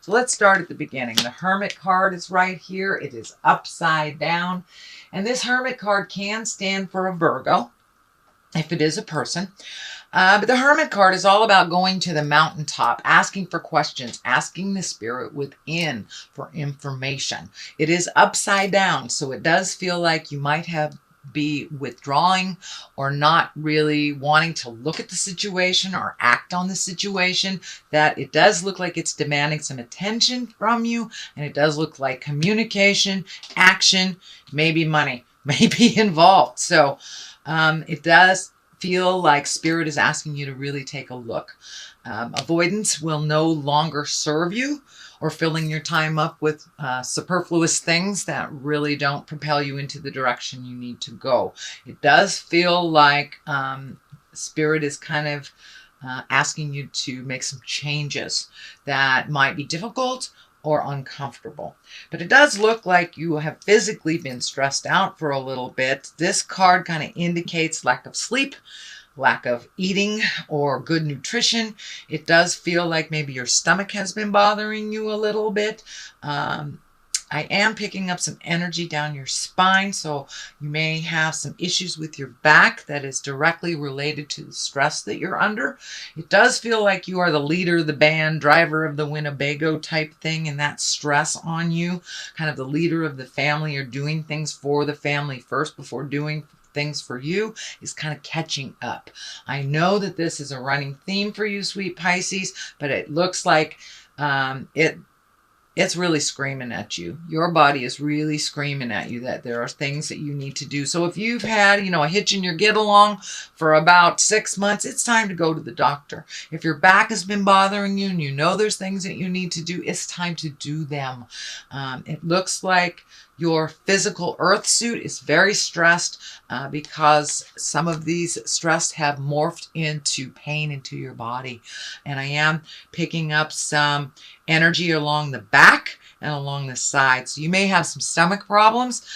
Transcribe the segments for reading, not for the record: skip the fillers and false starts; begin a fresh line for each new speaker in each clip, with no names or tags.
So let's start at the beginning. The Hermit card is right here. It is upside down. And this Hermit card can stand for a Virgo, if it is a person. But the Hermit card is all about going to the mountaintop, asking for questions, asking the spirit within for information. It is upside down, so it does feel like you might be withdrawing or not really wanting to look at the situation or act on the situation. That it does look like it's demanding some attention from you, and it does look like communication, action, maybe money may be involved. So it does feel like spirit is asking you to really take a look. Avoidance will no longer serve you, or filling your time up with superfluous things that really don't propel you into the direction you need to go. It does feel like spirit is kind of asking you to make some changes that might be difficult or uncomfortable. But it does look like you have physically been stressed out for a little bit. This card kind of indicates lack of sleep, lack of eating, or good nutrition. It does feel like maybe your stomach has been bothering you a little bit. I am picking up some energy down your spine, so you may have some issues with your back that is directly related to the stress that you're under. It does feel like you are the leader of the band, driver of the Winnebago type thing, and that stress on you, kind of the leader of the family, or doing things for the family first before doing things for you, is kind of catching up. I know that this is a running theme for you, sweet Pisces, but it looks like it's really screaming at you. Your body is really screaming at you that there are things that you need to do. So if you've had, a hitch in your get along for about 6 months, it's time to go to the doctor. If your back has been bothering you and you know there's things that you need to do, it's time to do them. It looks like your physical earth suit is very stressed because some of these stress have morphed into pain into your body. And I am picking up some energy along the back and along the side. So you may have some stomach problems.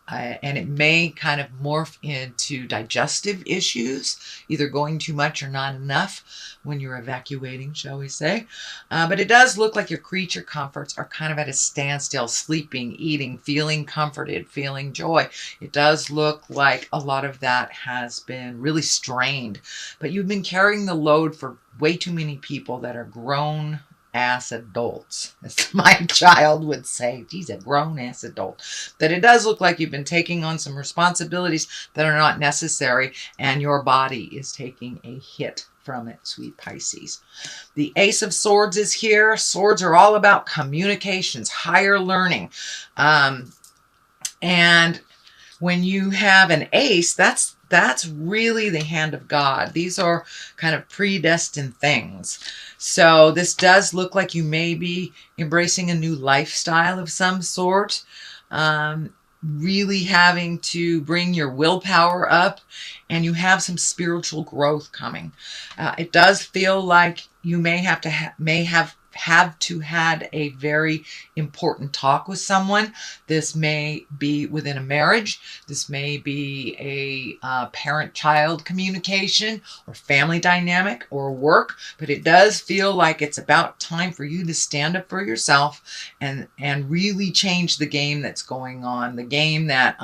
And it may kind of morph into digestive issues, either going too much or not enough when you're evacuating, shall we say. But it does look like your creature comforts are kind of at a standstill, sleeping, eating, feeling comforted, feeling joy. It does look like a lot of that has been really strained, but you've been carrying the load for way too many people that are grown ass adults, as my child would say. He's a grown-ass adult. That it does look like you've been taking on some responsibilities that are not necessary, and your body is taking a hit from it, sweet Pisces. The Ace of Swords is here. Swords are all about communications, higher learning. And when you have an ace, that's really the hand of God. These are kind of predestined things. So this does look like you may be embracing a new lifestyle of some sort. Really having to bring your willpower up, and you have some spiritual growth coming. It does feel like you may have to had a very important talk with someone. This may be within a marriage. This may be a parent-child communication or family dynamic or work, but it does feel like it's about time for you to stand up for yourself and really change the game that's going on. The game that,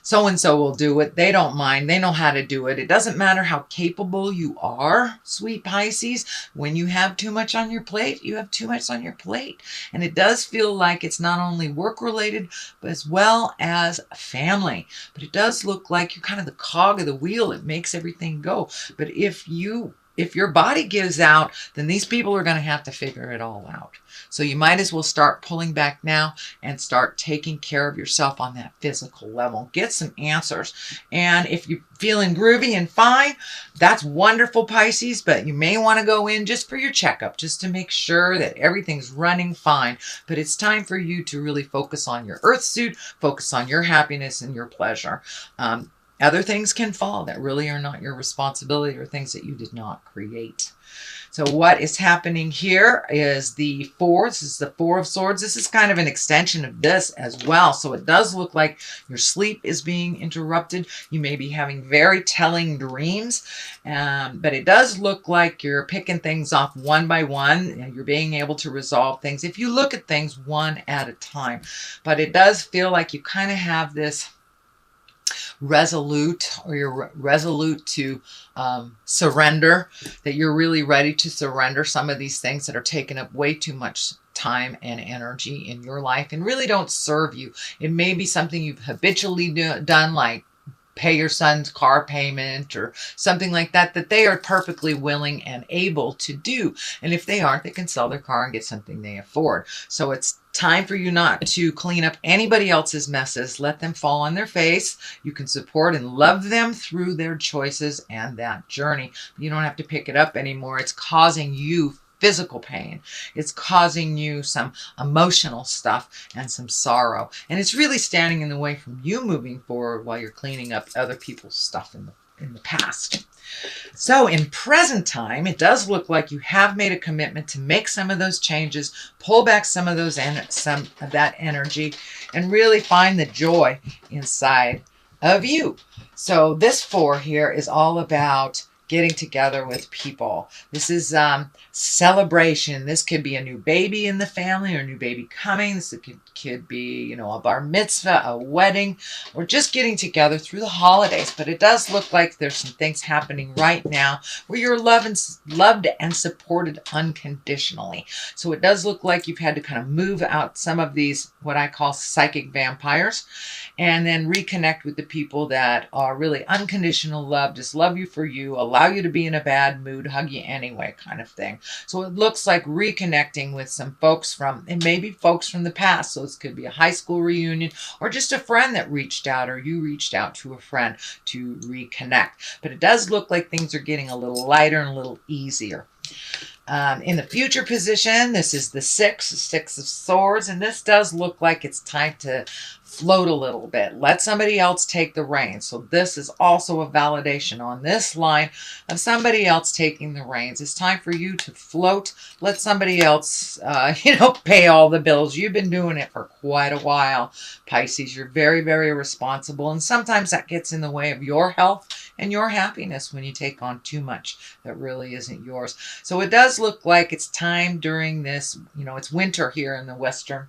so-and-so will do it. They don't mind. They know how to do it. It doesn't matter how capable you are, sweet Pisces. When you have too much on your plate, you have too much on your plate. And it does feel like it's not only work-related, but as well as family. But it does look like you're kind of the cog of the wheel. It makes everything go. But if your body gives out, then these people are going to have to figure it all out. So you might as well start pulling back now and start taking care of yourself on that physical level. Get some answers. And if you're feeling groovy and fine, that's wonderful, Pisces, but you may want to go in just for your checkup, just to make sure that everything's running fine. But it's time for you to really focus on your earth suit, focus on your happiness and your pleasure. Other things can fall that really are not your responsibility or things that you did not create. So what is happening here is the four. This is the Four of Swords. This is kind of an extension of this as well. So it does look like your sleep is being interrupted. You may be having very telling dreams, but it does look like you're picking things off one by one. You're being able to resolve things if you look at things one at a time. But it does feel like you kind of have this resolute, or you're resolute to surrender, that you're really ready to surrender some of these things that are taking up way too much time and energy in your life and really don't serve you. It may be something you've habitually done, like pay your son's car payment or something like that, that they are perfectly willing and able to do. And if they aren't, they can sell their car and get something they afford. So it's time for you not to clean up anybody else's messes. Let them fall on their face. You can support and love them through their choices and that journey. You don't have to pick it up anymore. It's causing you physical pain. It's causing you some emotional stuff and some sorrow. And it's really standing in the way from you moving forward while you're cleaning up other people's stuff in the past. So in present time, it does look like you have made a commitment to make some of those changes, pull back some of that energy, and really find the joy inside of you. So this four here is all about getting together with people. This is celebration. This could be a new baby in the family or a new baby coming. This could be, you know, a bar mitzvah, a wedding, or just getting together through the holidays. But it does look like there's some things happening right now where you're loved and supported unconditionally. So it does look like you've had to kind of move out some of these, what I call psychic vampires, and then reconnect with the people that are really unconditional love, just love you for you, allow you to be in a bad mood, hug you anyway kind of thing. So it looks like reconnecting with some folks and maybe folks from the past. So this could be a high school reunion or just a friend that reached out, or you reached out to a friend to reconnect. But it does look like things are getting a little lighter and a little easier. In the future position, this is the Six of Swords, and this does look like it's time to float a little bit. Let somebody else take the reins. So this is also a validation on this line of somebody else taking the reins. It's time for you to float. Let somebody else, pay all the bills. You've been doing it for quite a while, Pisces. You're very, very responsible, and sometimes that gets in the way of your health and your happiness when you take on too much that really isn't yours. So it does look like it's time during this, it's winter here in the western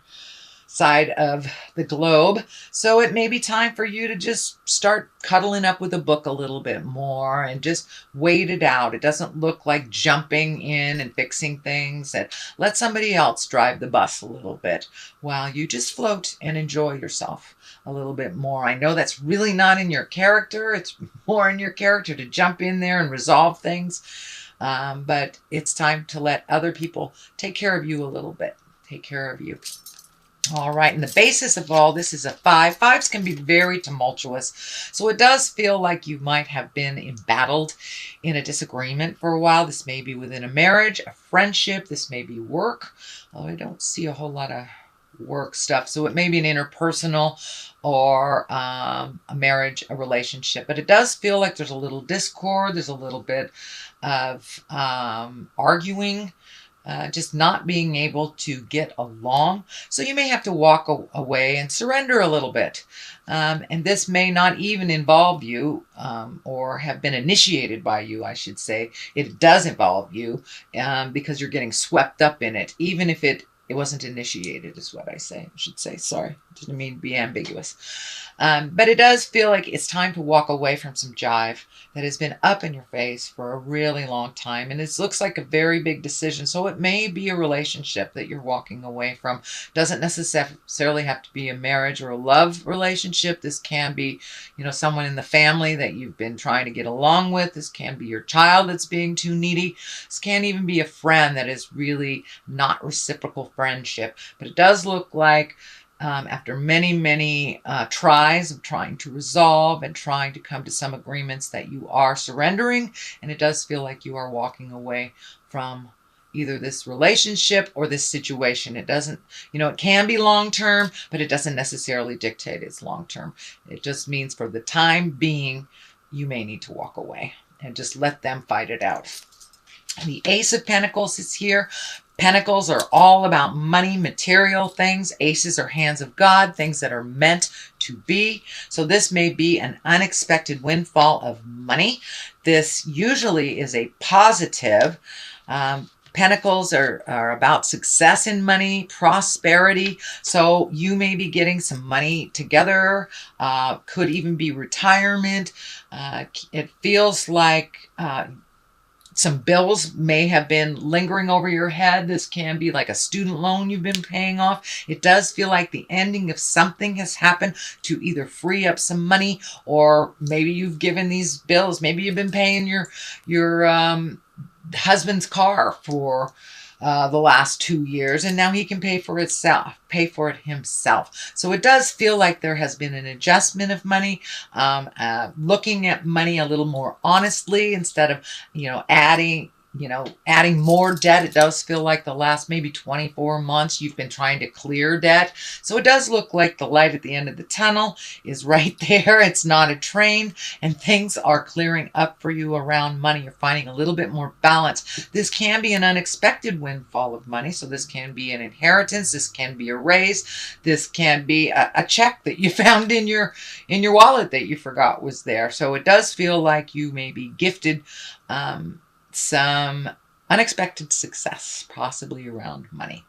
side of the globe. So it may be time for you to just start cuddling up with a book a little bit more and just wait it out. It doesn't look like jumping in and fixing things. Let somebody else drive the bus a little bit while you just float and enjoy yourself a little bit more. I know that's really not in your character. It's more in your character to jump in there and resolve things. But it's time to let other people take care of you a little bit. Take care of you. All right, and the basis of all this is a 5. 5s can be very tumultuous. So it does feel like you might have been embattled in a disagreement for a while. This may be within a marriage, a friendship. This may be work. Although I don't see a whole lot of work stuff. So it may be an interpersonal or a marriage, a relationship. But it does feel like there's a little discord. There's a little bit of arguing. Just not being able to get along. So you may have to walk away and surrender a little bit. And this may not even involve you or have been initiated by you, I should say. It does involve you because you're getting swept up in it, even if it wasn't initiated, is what I should say. Sorry, didn't mean to be ambiguous. But it does feel like it's time to walk away from some jive that has been up in your face for a really long time. And it looks like a very big decision. So it may be a relationship that you're walking away from. Doesn't necessarily have to be a marriage or a love relationship. This can be, someone in the family that you've been trying to get along with. This can be your child that's being too needy. This can even be a friend that is really not reciprocal friendship. But it does look like after many, many tries of trying to resolve and trying to come to some agreements, that you are surrendering, and it does feel like you are walking away from either this relationship or this situation. It doesn't, it can be long-term, but it doesn't necessarily dictate it's long-term. It just means for the time being, you may need to walk away and just let them fight it out. The Ace of Pentacles is here. Pentacles are all about money, material things. Aces are hands of God, things that are meant to be. So this may be an unexpected windfall of money. This usually is a positive. Pentacles are about success in money, prosperity. So you may be getting some money together. Could even be retirement. It feels like some bills may have been lingering over your head. This can be like a student loan you've been paying off. It does feel like the ending of something has happened to either free up some money, or maybe you've given these bills. Maybe you've been paying your husband's car for the last 2 years, and now he can pay for it himself. So it does feel like there has been an adjustment of money, looking at money a little more honestly instead of, adding more debt. It does feel like the last maybe 24 months you've been trying to clear debt. So it does look like the light at the end of the tunnel is right there. It's not a train, and things are clearing up for you around money. You're finding a little bit more balance. This can be an unexpected windfall of money. So this can be an inheritance. This can be a raise. This can be a check that you found in your wallet that you forgot was there. So it does feel like you may be gifted some unexpected success, possibly around money.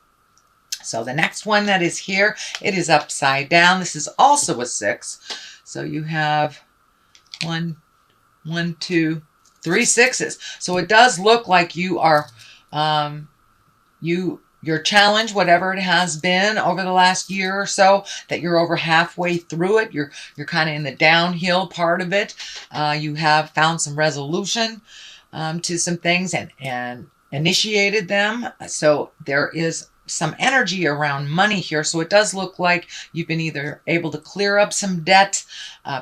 So the next one that is here, it is upside down. This is also a 6. So you have 1, 2, 3 6s. So it does look like you are, your challenge, whatever it has been over the last year or so, that you're over halfway through it. You're kind of in the downhill part of it. You have found some resolution to some things and initiated them. So there is some energy around money here. So it does look like you've been either able to clear up some debt,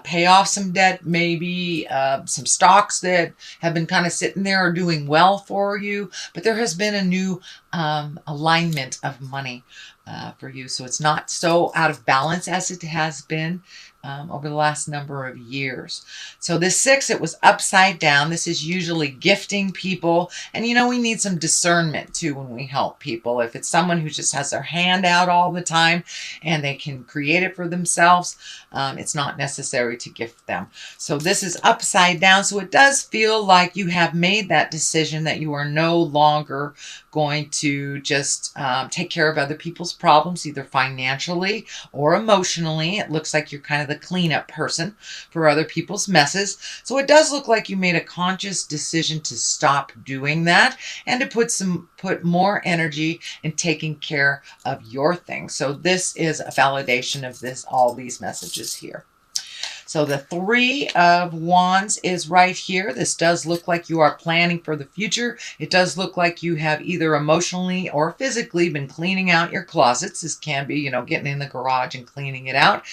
pay off some debt, maybe some stocks that have been kind of sitting there are doing well for you. But there has been a new alignment of money for you. So it's not so out of balance as it has been over the last number of years. So this 6, it was upside down. This is usually gifting people. And we need some discernment too when we help people. If it's someone who just has their hand out all the time and they can create it for themselves, it's not necessary to gift them. So this is upside down. So it does feel like you have made that decision that you are no longer going to just take care of other people's problems, either financially or emotionally. It looks like you're kind of the cleanup person for other people's messes. So it does look like you made a conscious decision to stop doing that and to put more energy in taking care of your things. So this is a validation of all these messages here. So the 3 of Wands is right here. This does look like you are planning for the future. It does look like you have either emotionally or physically been cleaning out your closets. This can be, getting in the garage and cleaning it out.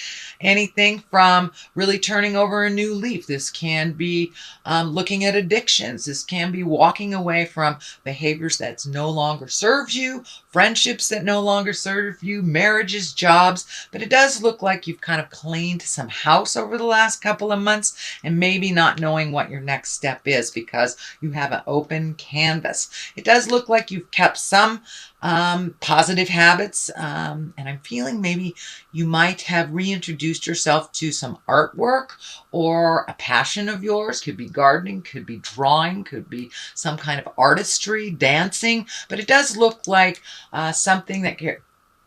Anything from really turning over a new leaf. This can be looking at addictions. This can be walking away from behaviors that no longer serve you, friendships that no longer serve you, marriages, jobs. But it does look like you've kind of cleaned some house over the last couple of months and maybe not knowing what your next step is because you have an open canvas. It does look like you've kept some positive habits, and I'm feeling maybe you might have reintroduced yourself to some artwork or a passion of yours. Could be gardening, could be drawing, could be some kind of artistry, dancing, but it does look like something that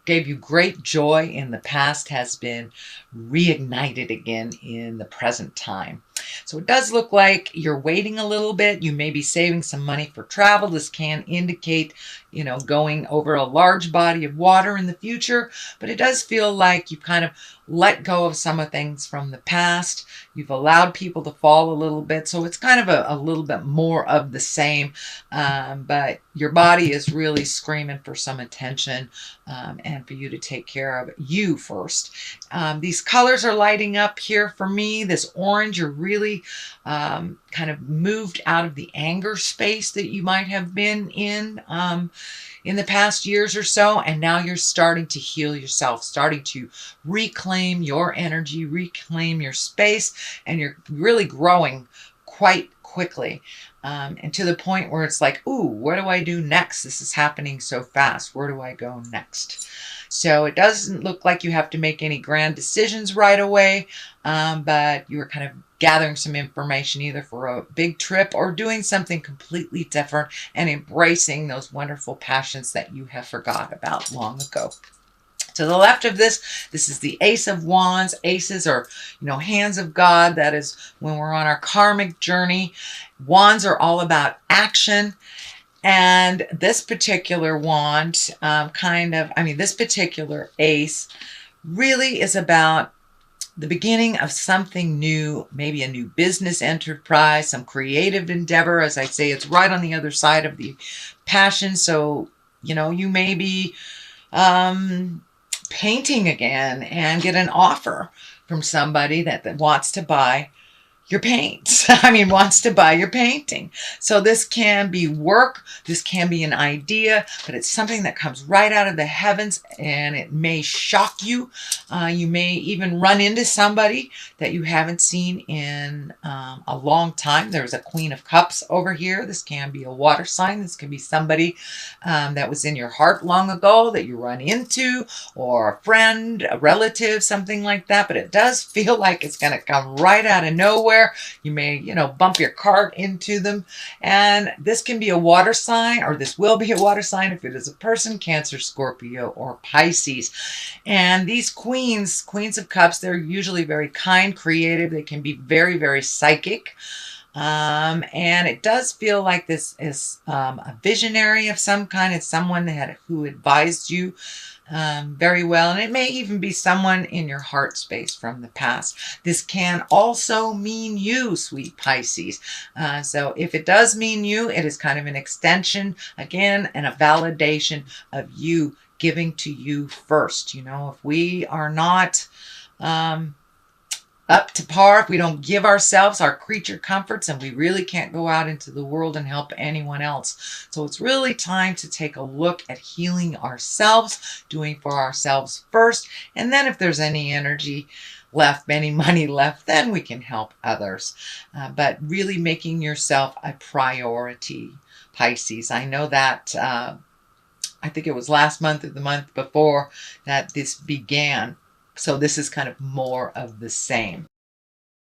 gave you great joy in the past has been reignited again in the present time. So it does look like you're waiting a little bit. You may be saving some money for travel. This can indicate, going over a large body of water in the future, but it does feel like you've kind of let go of some of things from the past. You've allowed people to fall a little bit. So it's kind of a little bit more of the same, but your body is really screaming for some attention and for you to take care of you first. These colors are lighting up here for me. This orange, you're really really kind of moved out of the anger space that you might have been in the past years or so, and now you're starting to heal yourself, starting to reclaim your energy, reclaim your space, and you're really growing quite quickly. And to the point where it's like, ooh, what do I do next? This is happening so fast. Where do I go next? So it doesn't look like you have to make any grand decisions right away, but you're kind of gathering some information either for a big trip or doing something completely different and embracing those wonderful passions that you have forgot about long ago. To the left of this is the Ace of Wands. Aces are, hands of God. That is when we're on our karmic journey. Wands are all about action. And this particular wand, this particular ace really is about the beginning of something new, maybe a new business enterprise, some creative endeavor. As I say, it's right on the other side of the passion. So, you may be painting again and get an offer from somebody that wants to buy your paint. Wants to buy your painting. So this can be work, this can be an idea, but it's something that comes right out of the heavens, and it may shock you. You may even run into somebody that you haven't seen in a long time. There's a Queen of Cups over here. This can be a water sign. This can be somebody that was in your heart long ago that you run into, or a friend, a relative, something like that. But it does feel like it's going to come right out of nowhere. You may, bump your cart into them. And this can be a water sign, or this will be a water sign if it is a person, Cancer, Scorpio, or Pisces. And these queens of cups, they're usually very kind, creative. They can be very, very psychic. And it does feel like this is a visionary of some kind. It's someone who advised you very well. And it may even be someone in your heart space from the past. This can also mean you, sweet Pisces. So if it does mean you, it is kind of an extension, again, and a validation of you giving to you first. If we are not up to par, if we don't give ourselves our creature comforts, and we really can't go out into the world and help anyone else. So it's really time to take a look at healing ourselves, doing for ourselves first, and then if there's any energy left, any money left, then we can help others. But really making yourself a priority, Pisces. I know that I think it was last month or the month before that this began. So this is kind of more of the same.